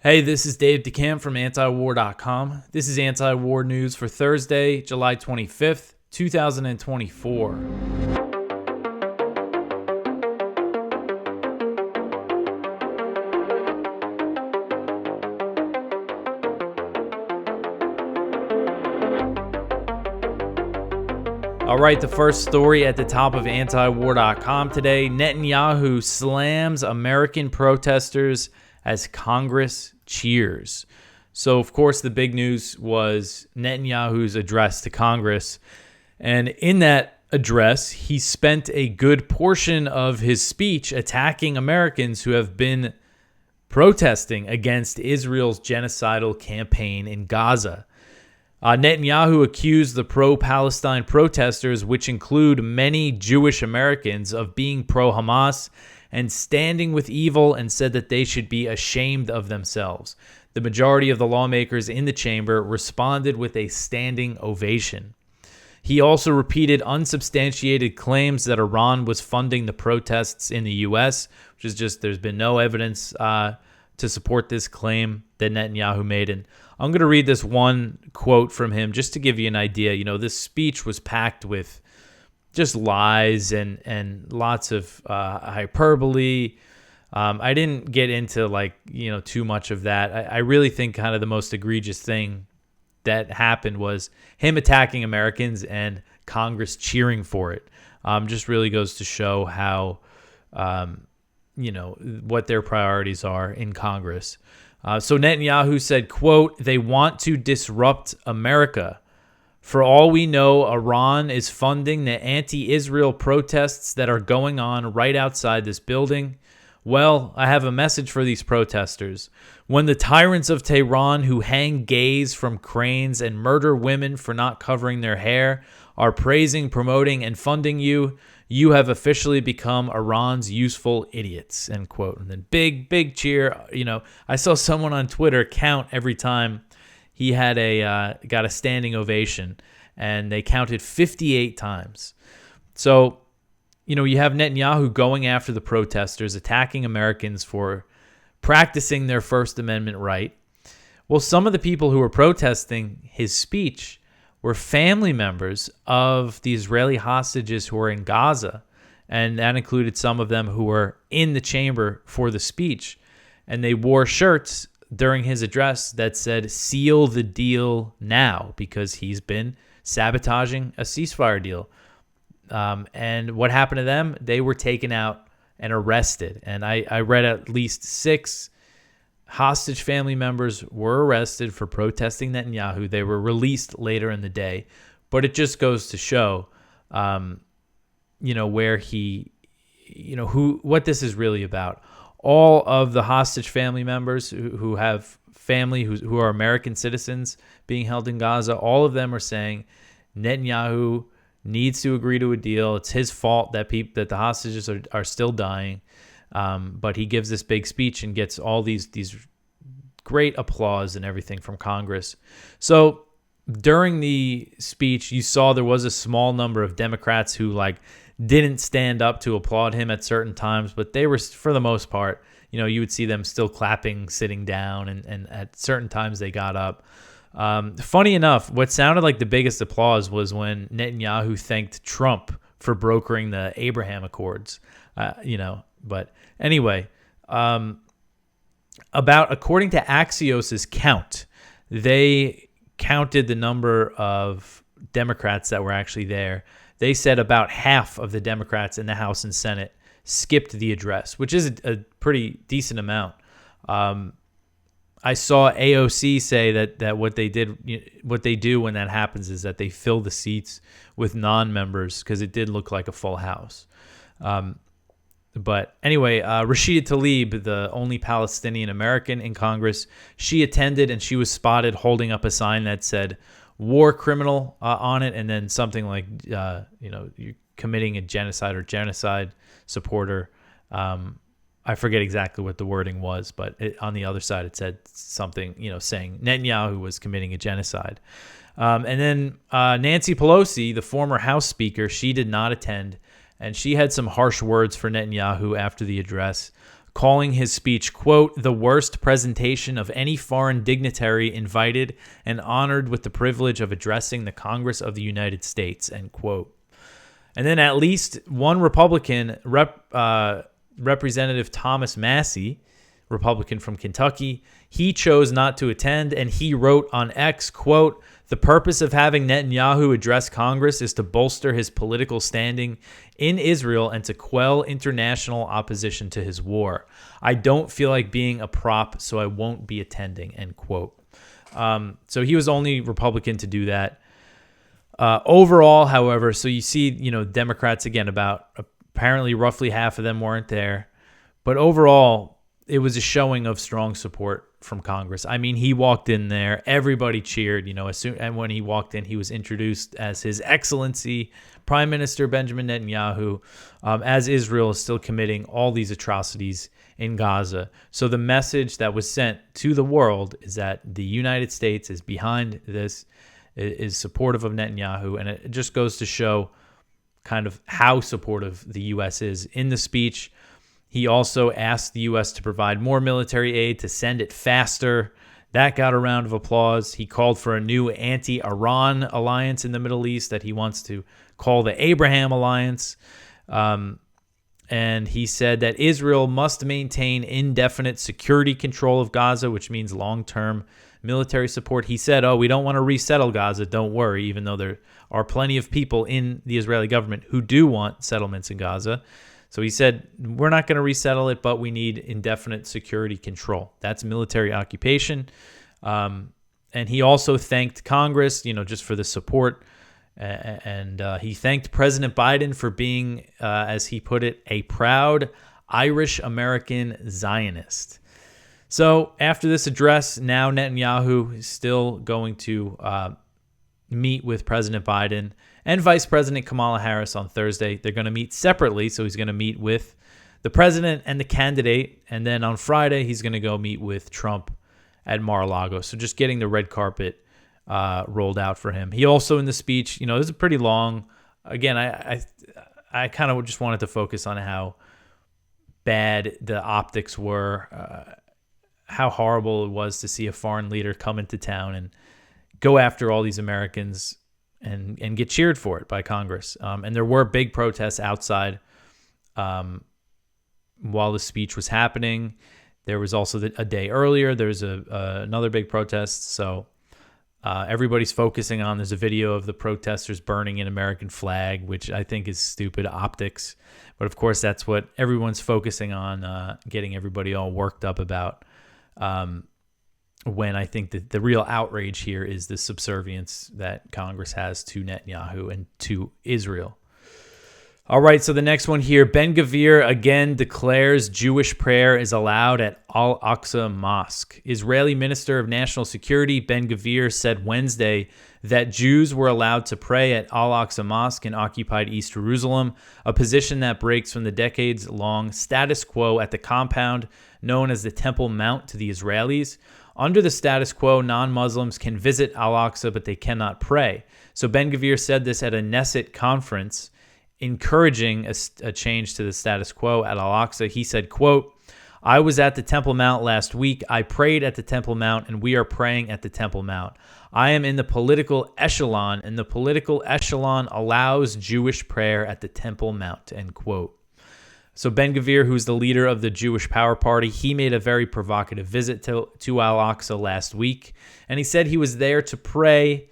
Hey, this is Dave DeCamp from antiwar.com. This is anti-war news for Thursday, July 25th, 2024. All right, the first story at the top of antiwar.com today. Netanyahu slams American protesters as Congress cheers. So, of course, the big news was Netanyahu's address to Congress. And in that address, he spent a good portion of his speech attacking Americans who have been protesting against Israel's genocidal campaign in Gaza. Netanyahu accused the pro-Palestine protesters, which include many Jewish Americans, of being pro-Hamas and standing with evil, and said that they should be ashamed of themselves. The majority of the lawmakers in the chamber responded with a standing ovation. He also repeated unsubstantiated claims that Iran was funding the protests in the U.S., which is just, there's been no evidence to support this claim that Netanyahu made. And I'm going to read this one quote from him just to give you an idea. You know, this speech was packed with just lies and lots of hyperbole. I didn't get into too much of that. I really think kind of the most egregious thing that happened was him attacking Americans and Congress cheering for it. Just really goes to show how, what their priorities are in Congress. So Netanyahu said, quote, "They want to disrupt America. For all we know, Iran is funding the anti-Israel protests that are going on right outside this building. Well, I have a message for these protesters. When the tyrants of Tehran who hang gays from cranes and murder women for not covering their hair are praising, promoting, and funding you, you have officially become Iran's useful idiots," end quote. And then big cheer. I saw someone on Twitter count every time he had got a standing ovation, and they counted 58 times. So, you have Netanyahu going after the protesters, attacking Americans for practicing their First Amendment right. Well, some of the people who were protesting his speech were family members of the Israeli hostages who were in Gaza, and that included some of them who were in the chamber for the speech, and they wore shirts during his address that said, "Seal the deal now," because he's been sabotaging a ceasefire deal. And what happened to them? They were taken out and arrested. And I read at least 6 hostage family members were arrested for protesting Netanyahu. They were released later in the day. But it just goes to show, where he, what this is really about. All of the hostage family members who have family who are American citizens being held in Gaza, all of them are saying Netanyahu needs to agree to a deal. It's his fault that the hostages are still dying. But he gives this big speech and gets all these great applause and everything from Congress. So during the speech, you saw there was a small number of Democrats who didn't stand up to applaud him at certain times, but they were, for the most part, you would see them still clapping, sitting down, and at certain times they got up. Funny enough, what sounded like the biggest applause was when Netanyahu thanked Trump for brokering the Abraham Accords, But anyway, according to Axios's count, they counted the number of Democrats that were actually there. They said about half of the Democrats in the House and Senate skipped the address, which is a pretty decent amount. I saw AOC say that what they do when that happens is that they fill the seats with non-members because it did look like a full house. But anyway, Rashida Tlaib, the only Palestinian American in Congress, she attended and she was spotted holding up a sign that said "war criminal" on it, and then something like, you're committing a genocide or genocide supporter. I forget exactly what the wording was, but on the other side it said something, saying Netanyahu was committing a genocide. And then Nancy Pelosi, the former House Speaker, she did not attend, and she had some harsh words for Netanyahu after the address, calling his speech, quote, the worst presentation of any foreign dignitary invited and honored with the privilege of addressing the Congress of the United States, end quote. And then at least one Republican, Representative Thomas Massey, Republican from Kentucky, he chose not to attend, and he wrote on X, quote, the purpose of having Netanyahu address Congress is to bolster his political standing in Israel and to quell international opposition to his war. I don't feel like being a prop, so I won't be attending, end quote. So he was only Republican to do that. Overall, however, so you see, Democrats, again, about apparently roughly half of them weren't there. But overall, it was a showing of strong support from Congress. I mean, he walked in there, everybody cheered, and when he walked in, he was introduced as His Excellency Prime Minister Benjamin Netanyahu, as Israel is still committing all these atrocities in Gaza. So the message that was sent to the world is that the United States is behind this, is supportive of Netanyahu, and it just goes to show kind of how supportive the U.S. is. In the speech, he also asked the U.S. to provide more military aid, to send it faster. That got a round of applause. He called for a new anti-Iran alliance in the Middle East that he wants to call the Abraham Alliance. And he said that Israel must maintain indefinite security control of Gaza, which means long-term military support. He said, we don't want to resettle Gaza. Don't worry, even though there are plenty of people in the Israeli government who do want settlements in Gaza. So he said, we're not going to resettle it, but we need indefinite security control. That's military occupation. And he also thanked Congress, just for the support. And he thanked President Biden for being, as he put it, a proud Irish-American Zionist. So after this address, now Netanyahu is still going to meet with President Biden and Vice President Kamala Harris on Thursday. They're going to meet separately, so he's going to meet with the president and the candidate, and then on Friday he's going to go meet with Trump at Mar-a-Lago. So just getting the red carpet rolled out for him. He also, in the speech, this is pretty long. Again, I kind of just wanted to focus on how bad the optics were, how horrible it was to see a foreign leader come into town and go after all these Americans and get cheered for it by Congress. And there were big protests outside while the speech was happening. There was also a day earlier, there's another big protest. So everybody's focusing on, there's a video of the protesters burning an American flag, which I think is stupid optics. But of course, that's what everyone's focusing on, getting everybody all worked up about. When I think that the real outrage here is the subservience that Congress has to Netanyahu and to Israel. All right, so the next one here, Ben Gvir again declares Jewish prayer is allowed at Al-Aqsa Mosque. Israeli Minister of National Security Ben Gvir said Wednesday that Jews were allowed to pray at Al-Aqsa Mosque in occupied East Jerusalem, a position that breaks from the decades-long status quo at the compound known as the Temple Mount to the Israelis. Under the status quo, non-Muslims can visit Al-Aqsa, but they cannot pray. So Ben Gvir said this at a Knesset conference, encouraging a change to the status quo at Al-Aqsa. He said, quote, I was at the Temple Mount last week. I prayed at the Temple Mount, and we are praying at the Temple Mount. I am in the political echelon, and the political echelon allows Jewish prayer at the Temple Mount, end quote. So Ben Gvir, who's the leader of the Jewish Power Party, he made a very provocative visit to Al-Aqsa last week, and he said he was there to pray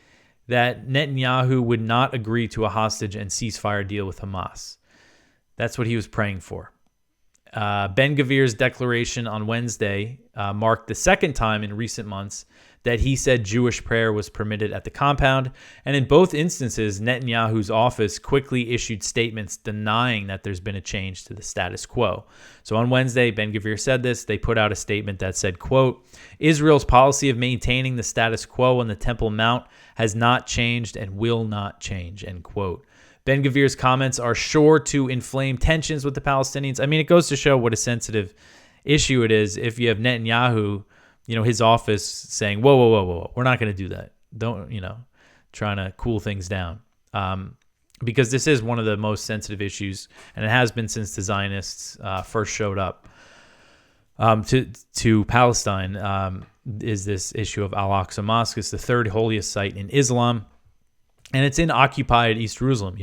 that Netanyahu would not agree to a hostage and ceasefire deal with Hamas. That's what he was praying for. Ben Gvir's declaration on Wednesday marked the second time in recent months that he said Jewish prayer was permitted at the compound, and in both instances, Netanyahu's office quickly issued statements denying that there's been a change to the status quo. So on Wednesday, Ben Gvir said this. They put out a statement that said, quote, Israel's policy of maintaining the status quo on the Temple Mount has not changed and will not change, end quote. Ben Gvir's comments are sure to inflame tensions with the Palestinians. I mean, it goes to show what a sensitive issue it is if you have Netanyahu, his office saying, whoa, we're not going to do that. Don't, trying to cool things down. Because this is one of the most sensitive issues, and it has been since the Zionists first showed up. to Palestine is this issue of Al-Aqsa Mosque. It's the third holiest site in Islam, and it's in occupied East Jerusalem.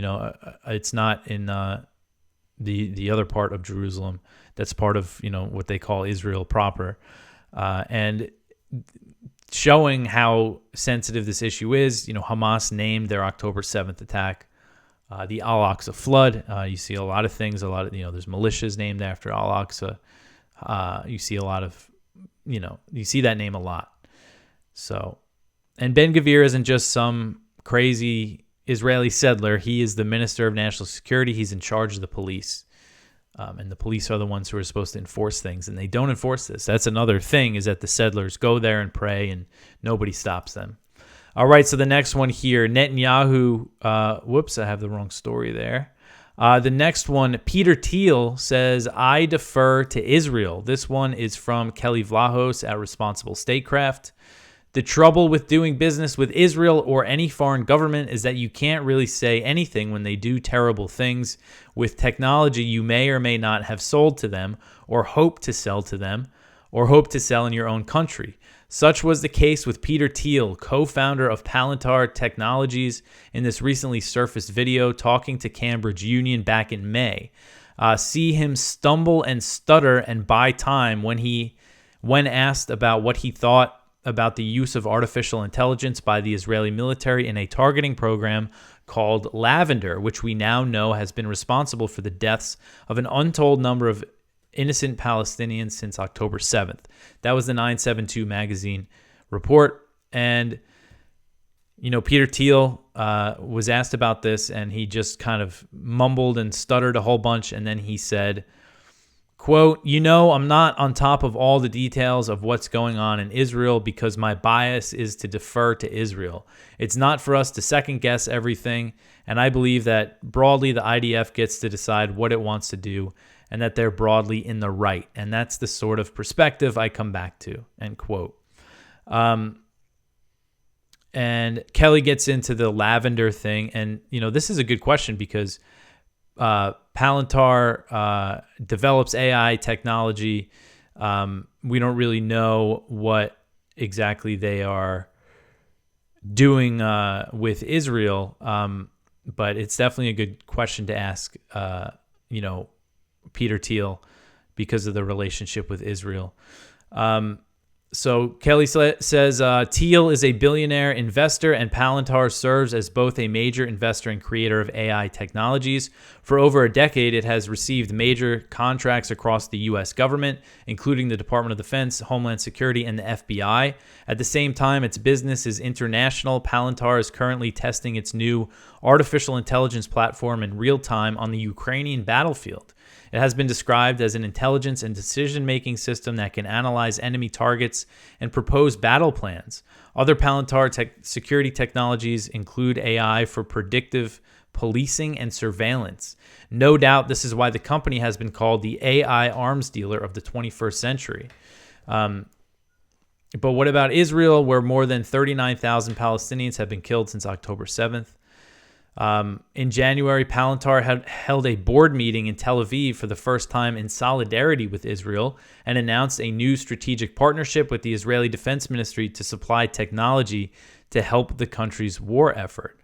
It's not in the other part of Jerusalem that's part of what they call Israel proper, and showing how sensitive this issue is. Hamas named their October 7th attack the Al-Aqsa flood. You see a lot of things. There's militias named after Al-Aqsa. You see a lot of, you see that name a lot. So, and Ben Gvir isn't just some crazy Israeli settler. He is the Minister of National Security. He's in charge of the police. And the police are the ones who are supposed to enforce things, and they don't enforce this. That's another thing, is that the settlers go there and pray, and nobody stops them. All right, so the next one here, Netanyahu. Whoops, I have the wrong story there. The next one, Peter Thiel says, I defer to Israel. This one is from Kelly Vlahos at Responsible Statecraft. The trouble with doing business with Israel or any foreign government is that you can't really say anything when they do terrible things with technology you may or may not have sold to them, or hope to sell to them, or hope to sell in your own country. Such was the case with Peter Thiel, co-founder of Palantir Technologies, in this recently surfaced video talking to Cambridge Union back in May. See him stumble and stutter and buy time when asked about what he thought about the use of artificial intelligence by the Israeli military in a targeting program called Lavender, which we now know has been responsible for the deaths of an untold number of innocent Palestinians since October 7th. That was the 972 magazine report. And, Peter Thiel was asked about this, and he just kind of mumbled and stuttered a whole bunch. And then he said, quote, I'm not on top of all the details of what's going on in Israel because my bias is to defer to Israel. It's not for us to second guess everything. And I believe that broadly the IDF gets to decide what it wants to do, and that they're broadly in the right. And that's the sort of perspective I come back to, end quote. And Kelly gets into the Lavender thing. And, this is a good question because Palantir develops AI technology. We don't really know what exactly they are doing with Israel, but it's definitely a good question to ask, Peter Thiel, because of the relationship with Israel. So Kelly says Thiel is a billionaire investor, and Palantir serves as both a major investor and creator of AI technologies. For over a decade, it has received major contracts across the U.S. government, including the Department of Defense, Homeland Security, and the FBI. At the same time, its business is international. Palantir is currently testing its new artificial intelligence platform in real time on the Ukrainian battlefield. It has been described as an intelligence and decision-making system that can analyze enemy targets and propose battle plans. Other Palantir security technologies include AI for predictive policing and surveillance. No doubt this is why the company has been called the AI arms dealer of the 21st century. But what about Israel, where more than 39,000 Palestinians have been killed since October 7th? In January, Palantir had held a board meeting in Tel Aviv for the first time in solidarity with Israel and announced a new strategic partnership with the Israeli Defense Ministry to supply technology to help the country's war effort.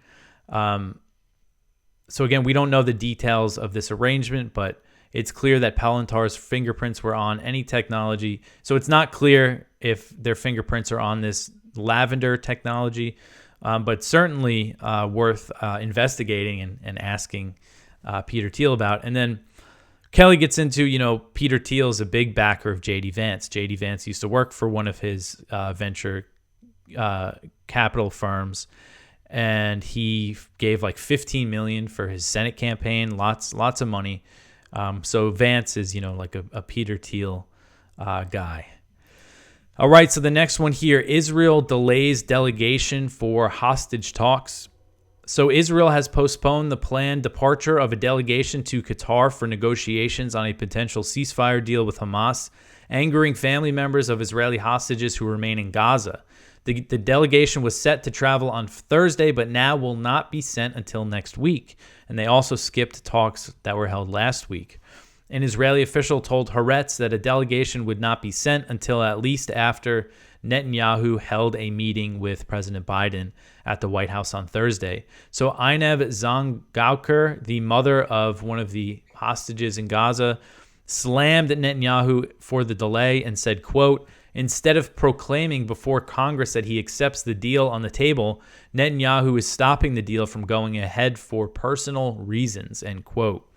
So again, we don't know the details of this arrangement, but it's clear that Palantir's fingerprints were on any technology. So it's not clear if their fingerprints are on this Lavender technology, but certainly worth investigating and asking Peter Thiel about. And then Kelly gets into, Peter Thiel is a big backer of J.D. Vance. J.D. Vance used to work for one of his venture capital firms, and he gave like $15 million for his Senate campaign, lots of money. So Vance is, like a Peter Thiel guy. All right, so the next one here, Israel delays delegation for hostage talks. So Israel has postponed the planned departure of a delegation to Qatar for negotiations on a potential ceasefire deal with Hamas, angering family members of Israeli hostages who remain in Gaza. The delegation was set to travel on Thursday, but now will not be sent until next week. And they also skipped talks that were held last week. An Israeli official told Haaretz that a delegation would not be sent until at least after Netanyahu held a meeting with President Biden at the White House on Thursday. So Einev Zangauker, the mother of one of the hostages in Gaza, slammed Netanyahu for the delay and said, quote, "Instead of proclaiming before Congress that he accepts the deal on the table, Netanyahu is stopping the deal from going ahead for personal reasons," end quote.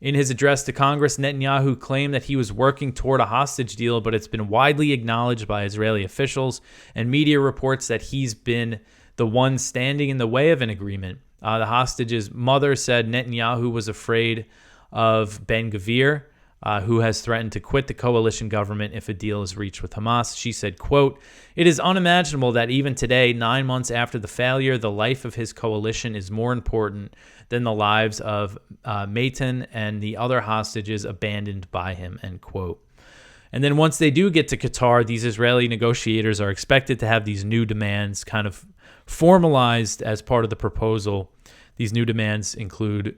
In his address to Congress, Netanyahu claimed that he was working toward a hostage deal, but it's been widely acknowledged by Israeli officials and media reports that he's been the one standing in the way of an agreement. The hostage's mother said Netanyahu was afraid of Ben Gvir, who has threatened to quit the coalition government if a deal is reached with Hamas. She said, quote, "It is unimaginable that even today, 9 months after the failure, the life of his coalition is more important than the lives of Maitan and the other hostages abandoned by him," end quote. And then once they do get to Qatar, these Israeli negotiators are expected to have these new demands kind of formalized as part of the proposal. These new demands include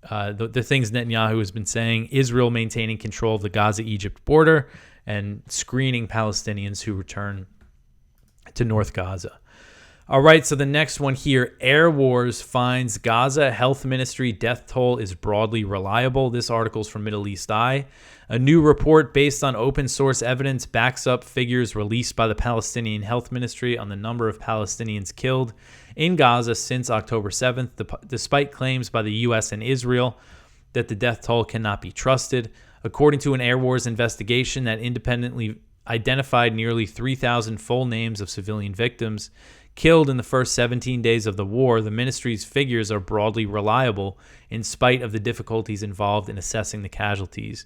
the things Netanyahu has been saying: Israel maintaining control of the Gaza-Egypt border and screening Palestinians who return to North Gaza. All right, so the next one here, Airwars finds Gaza Health Ministry death toll is broadly reliable. This article is from Middle East Eye. A new report based on open source evidence backs up figures released by the Palestinian Health Ministry on the number of Palestinians killed in Gaza since October 7th, despite claims by the U.S. and Israel that the death toll cannot be trusted. According to an Airwars investigation that independently identified nearly 3,000 full names of civilian victims killed in the first 17 days of the war, the ministry's figures are broadly reliable in spite of the difficulties involved in assessing the casualties.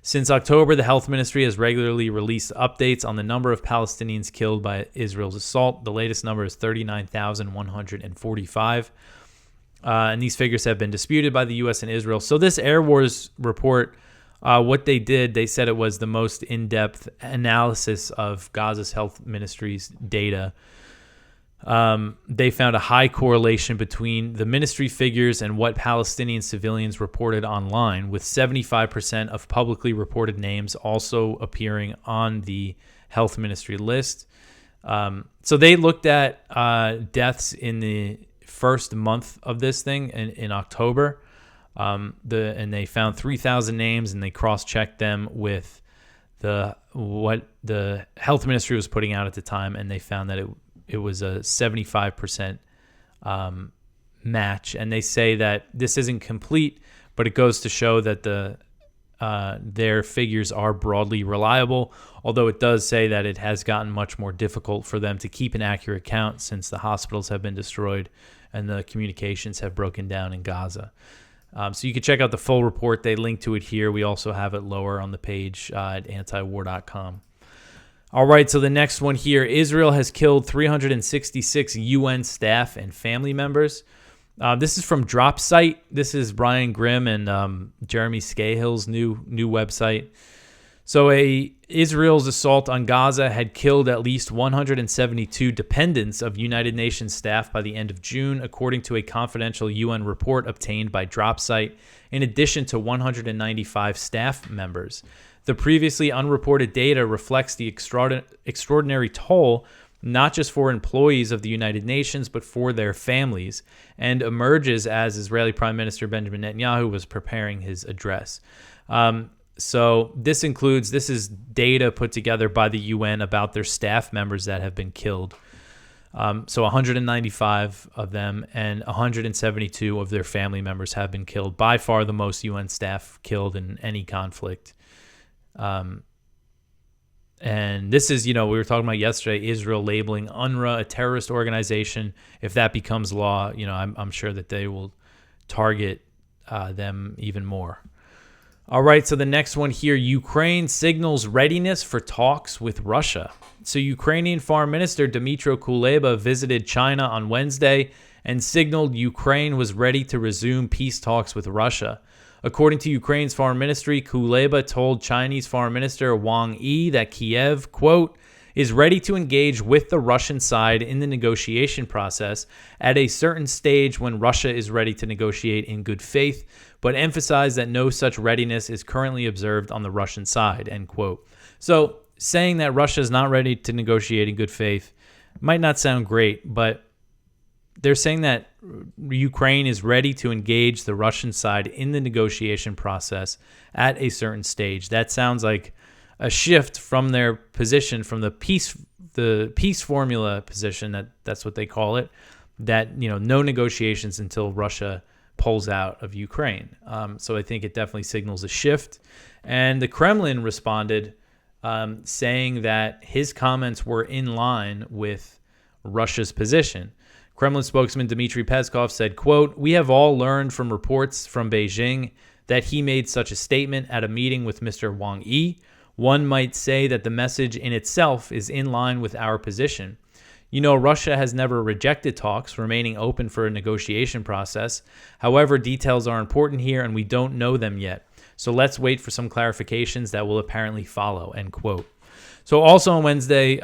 Since October, the health ministry has regularly released updates on the number of Palestinians killed by Israel's assault. The latest number is 39,145. And these figures have been disputed by the U.S. and Israel. So this Airwars report, what they did, they said it was the most in-depth analysis of Gaza's health ministry's data. They found a high correlation between the ministry figures and what Palestinian civilians reported online, with 75% of publicly reported names also appearing on the health ministry list. So they looked at deaths in the first month of this thing in October, and they found 3,000 names, and they cross-checked them with what the health ministry was putting out at the time, and they found that it was a 75% match. And they say that this isn't complete, but it goes to show that their figures are broadly reliable, although it does say that it has gotten much more difficult for them to keep an accurate count since the hospitals have been destroyed and the communications have broken down in Gaza. So you can check out the full report. They link to it here. We also have it lower on the page at antiwar.com. All right, so the next one here, Israel has killed 366 UN staff and family members. This is from Drop Site. This is Brian Grimm and Jeremy Scahill's new website. So Israel's assault on Gaza had killed at least 172 dependents of United Nations staff by the end of June, according to a confidential UN report obtained by Drop Site, in addition to 195 staff members. The previously unreported data reflects the extraordinary toll, not just for employees of the United Nations, but for their families, and emerges as Israeli Prime Minister Benjamin Netanyahu was preparing his address. So this is data put together by the UN about their staff members that have been killed. So 195 of them and 172 of their family members have been killed. By far the most UN staff killed in any conflict. And this is, we were talking about yesterday, Israel labeling UNRWA a terrorist organization. If that becomes law, I'm sure that they will target them even more. All right, so the next one here, Ukraine signals readiness for talks with Russia. So Ukrainian Foreign Minister Dmytro Kuleba visited China on Wednesday and signaled Ukraine was ready to resume peace talks with Russia. According to Ukraine's foreign ministry, Kuleba told Chinese Foreign Minister Wang Yi that Kiev, quote, is ready to engage with the Russian side in the negotiation process at a certain stage when Russia is ready to negotiate in good faith, but emphasized that no such readiness is currently observed on the Russian side, end quote. So saying that Russia is not ready to negotiate in good faith might not sound great, but they're saying that Ukraine is ready to engage the Russian side in the negotiation process at a certain stage. That sounds like a shift from their position, from the peace formula position, that's what they call it, that, no negotiations until Russia pulls out of Ukraine. So I think it definitely signals a shift. And the Kremlin responded saying that his comments were in line with Russia's position. Kremlin spokesman Dmitry Peskov said, quote, "We have all learned from reports from Beijing that he made such a statement at a meeting with Mr. Wang Yi. One might say that the message in itself is in line with our position. Russia has never rejected talks, remaining open for a negotiation process. However, details are important here and we don't know them yet. So let's wait for some clarifications that will apparently follow," end quote. So also on Wednesday,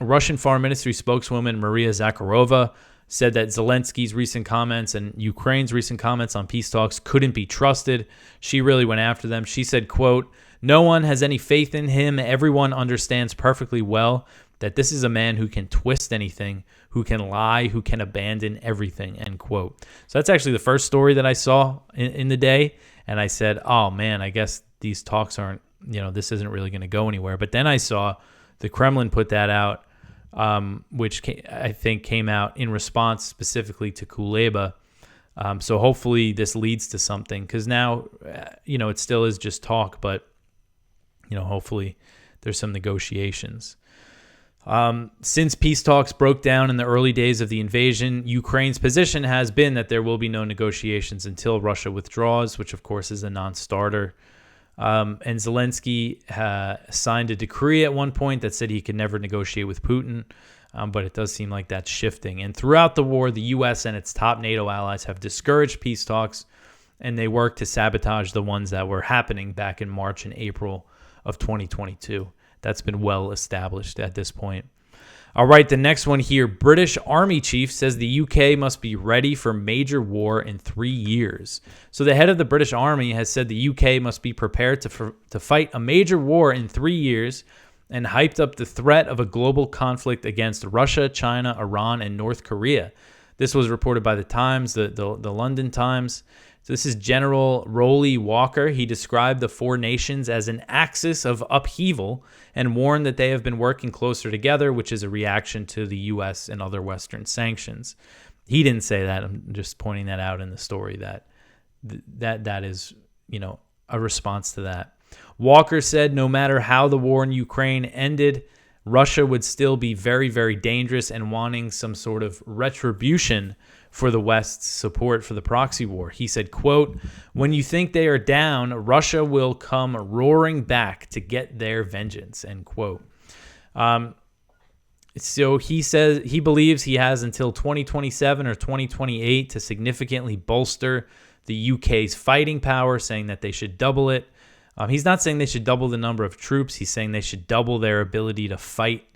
Russian Foreign Ministry spokeswoman Maria Zakharova said that Zelensky's recent comments and Ukraine's recent comments on peace talks couldn't be trusted. She really went after them. She said, quote, "No one has any faith in him. Everyone understands perfectly well that this is a man who can twist anything, who can lie, who can abandon everything," end quote. So that's actually the first story that I saw in the day. And I said, oh man, I guess these talks aren't, this isn't really going to go anywhere. But then I saw the Kremlin put that out, which I think came out in response specifically to Kuleba. So hopefully this leads to something, because now, it still is just talk, but, hopefully there's some negotiations. Since peace talks broke down in the early days of the invasion, Ukraine's position has been that there will be no negotiations until Russia withdraws, which of course is a non-starter. And Zelensky signed a decree at one point that said he could never negotiate with Putin, but it does seem like that's shifting. And throughout the war, the U.S. and its top NATO allies have discouraged peace talks, and they work to sabotage the ones that were happening back in March and April of 2022. That's been well established at this point. All right, the next one here. British Army Chief says the UK must be ready for major war in 3 years. So the head of the British Army has said the UK must be prepared to fight a major war in 3 years, and hyped up the threat of a global conflict against Russia, China, Iran, and North Korea. This was reported by the Times, the London Times. So this is General Rolly Walker. He described the four nations as an axis of upheaval and warned that they have been working closer together, which is a reaction to the U.S. and other Western sanctions. He didn't say that. I'm just pointing that out in the story that is, a response to that. Walker said no matter how the war in Ukraine ended, Russia would still be very, very dangerous and wanting some sort of retribution for the West's support for the proxy war. He said, quote, "When you think they are down, Russia will come roaring back to get their vengeance," end quote. So he says he believes he has until 2027 or 2028 to significantly bolster the UK's fighting power, saying that they should double it. He's not saying they should double the number of troops. He's saying they should double their ability to fight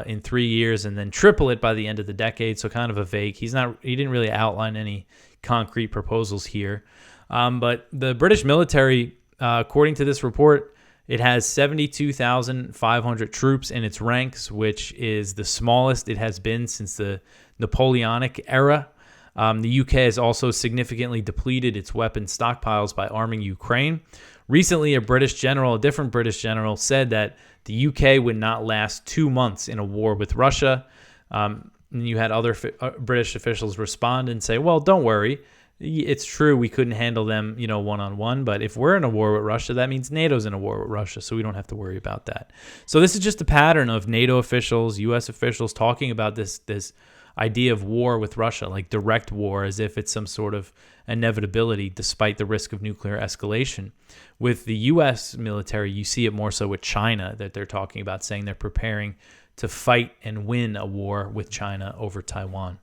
in 3 years and then triple it by the end of the decade. So kind of a vague. He didn't really outline any concrete proposals here. But the British military, according to this report, it has 72,500 troops in its ranks, which is the smallest it has been since the Napoleonic era. The UK has also significantly depleted its weapon stockpiles by arming Ukraine. Recently, a different British general, said that the UK would not last 2 months in a war with Russia. And you had other British officials respond and say, well, don't worry. It's true we couldn't handle them, one-on-one, but if we're in a war with Russia, that means NATO's in a war with Russia, so we don't have to worry about that. So this is just a pattern of NATO officials, U.S. officials talking about this idea of war with Russia, like direct war, as if it's some sort of inevitability despite the risk of nuclear escalation. With the U.S. military, you see it more so with China, that they're talking about, saying they're preparing to fight and win a war with China over Taiwan.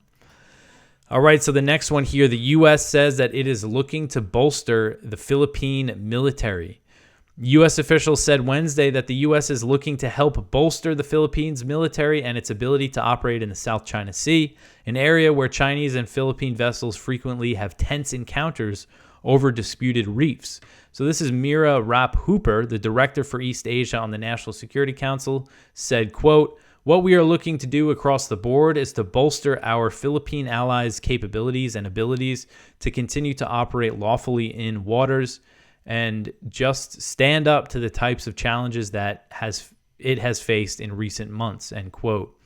All right, so the next one here, the U.S. says that it is looking to bolster the Philippine military. U.S. officials said Wednesday that the U.S. is looking to help bolster the Philippines military and its ability to operate in the South China Sea, an area where Chinese and Philippine vessels frequently have tense encounters over disputed reefs. So this is Mira Rapp-Hooper, the director for East Asia on the National Security Council, said, quote, "What we are looking to do across the board is to bolster our Philippine allies' capabilities and abilities to continue to operate lawfully in waters and just stand up to the types of challenges that it has faced in recent months," end quote.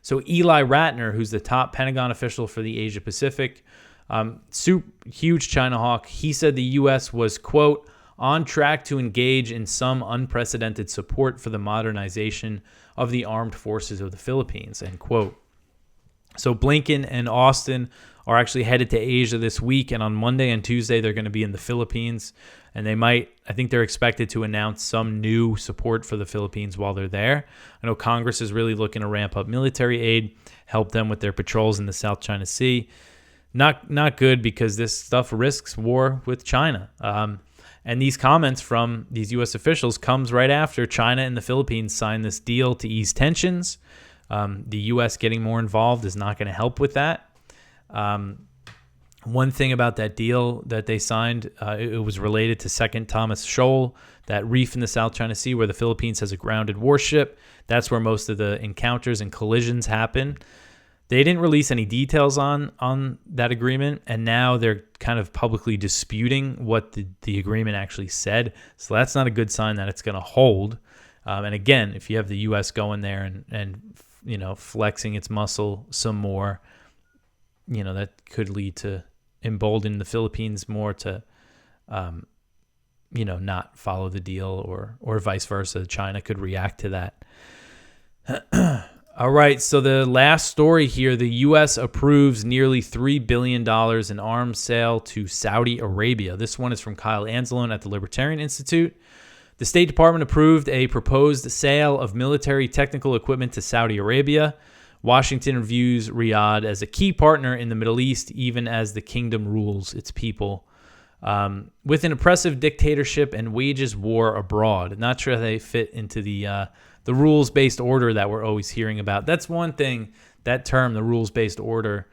So Eli Ratner, who's the top Pentagon official for the Asia Pacific, huge China hawk, he said the U.S. was, quote, "on track to engage in some unprecedented support for the modernization of the armed forces of the Philippines," end quote. So Blinken and Austin are actually headed to Asia this week, and on Monday and Tuesday they're going to be in the Philippines, and I think they're expected to announce some new support for the Philippines while they're there. I know Congress is really looking to ramp up military aid, help them with their patrols in the South China Sea. Not good, because this stuff risks war with China. And these comments from these U.S. officials comes right after China and the Philippines signed this deal to ease tensions. The U.S. getting more involved is not going to help with that. One thing about that deal that they signed, it was related to Second Thomas Shoal, that reef in the South China Sea where the Philippines has a grounded warship. That's where most of the encounters and collisions happen. They didn't release any details on that agreement, and now they're kind of publicly disputing what the agreement actually said. So that's not a good sign that it's going to hold. And again, if you have the U.S. going there and flexing its muscle some more, that could lead to embolden the Philippines more to, not follow the deal, or vice versa. China could react to that. All right, so the last story here, the U.S. approves nearly $3 billion in arms sale to Saudi Arabia. This one is from Kyle Anzalone at the Libertarian Institute. The State Department approved a proposed sale of military technical equipment to Saudi Arabia. Washington views Riyadh as a key partner in the Middle East, even as the kingdom rules its people. With an oppressive dictatorship and wages war abroad. Not sure they fit into the rules-based order that we're always hearing about. That's one thing, that term, the rules-based order.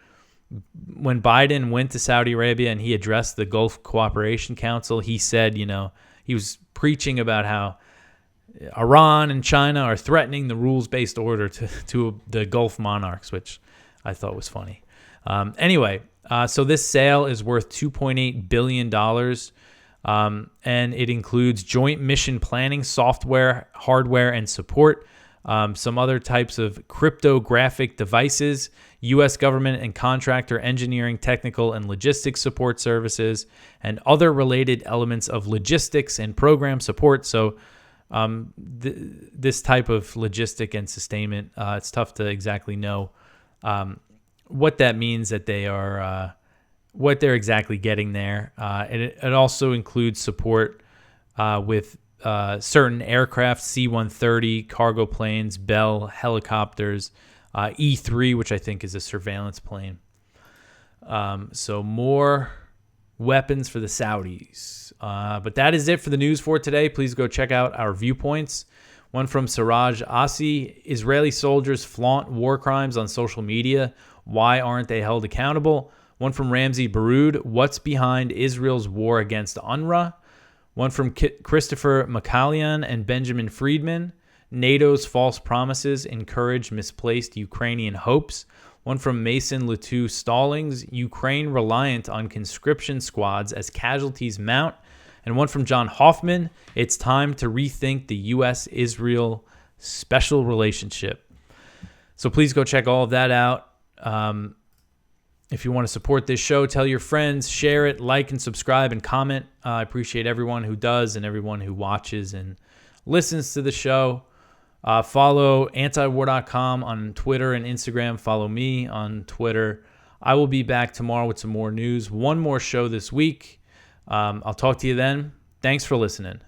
When Biden went to Saudi Arabia and he addressed the Gulf Cooperation Council, he said, he was preaching about how Iran and China are threatening the rules-based order to the Gulf monarchs, which I thought was funny. Anyway, so this sale is worth $2.8 billion, and it includes joint mission planning, software, hardware, and support, some other types of cryptographic devices, U.S. government and contractor engineering, technical, and logistics support services, and other related elements of logistics and program support. So this type of logistic and sustainment, it's tough to exactly know what that means, that they are what they're exactly getting there. And it also includes support with certain aircraft, C-130, cargo planes, Bell helicopters, E-3, which I think is a surveillance plane. So more weapons for the Saudis. But that is it for the news for today. Please go check out our Viewpoints. One from Siraj Asi: Israeli soldiers flaunt war crimes on social media. Why aren't they held accountable? One from Ramsey Baroud: what's behind Israel's war against UNRWA? One from Christopher McCallion and Benjamin Friedman: NATO's false promises encourage misplaced Ukrainian hopes. One from Mason Latu Stallings: Ukraine reliant on conscription squads as casualties mount. And one from John Hoffman: it's time to rethink the U.S.-Israel special relationship. So please go check all of that out. If you want to support this show, tell your friends, share it, like and subscribe and comment. I appreciate everyone who does and everyone who watches and listens to the show. Follow antiwar.com on Twitter and Instagram. Follow me on Twitter. I will be back tomorrow with some more news. One more show this week. I'll talk to you then. Thanks for listening.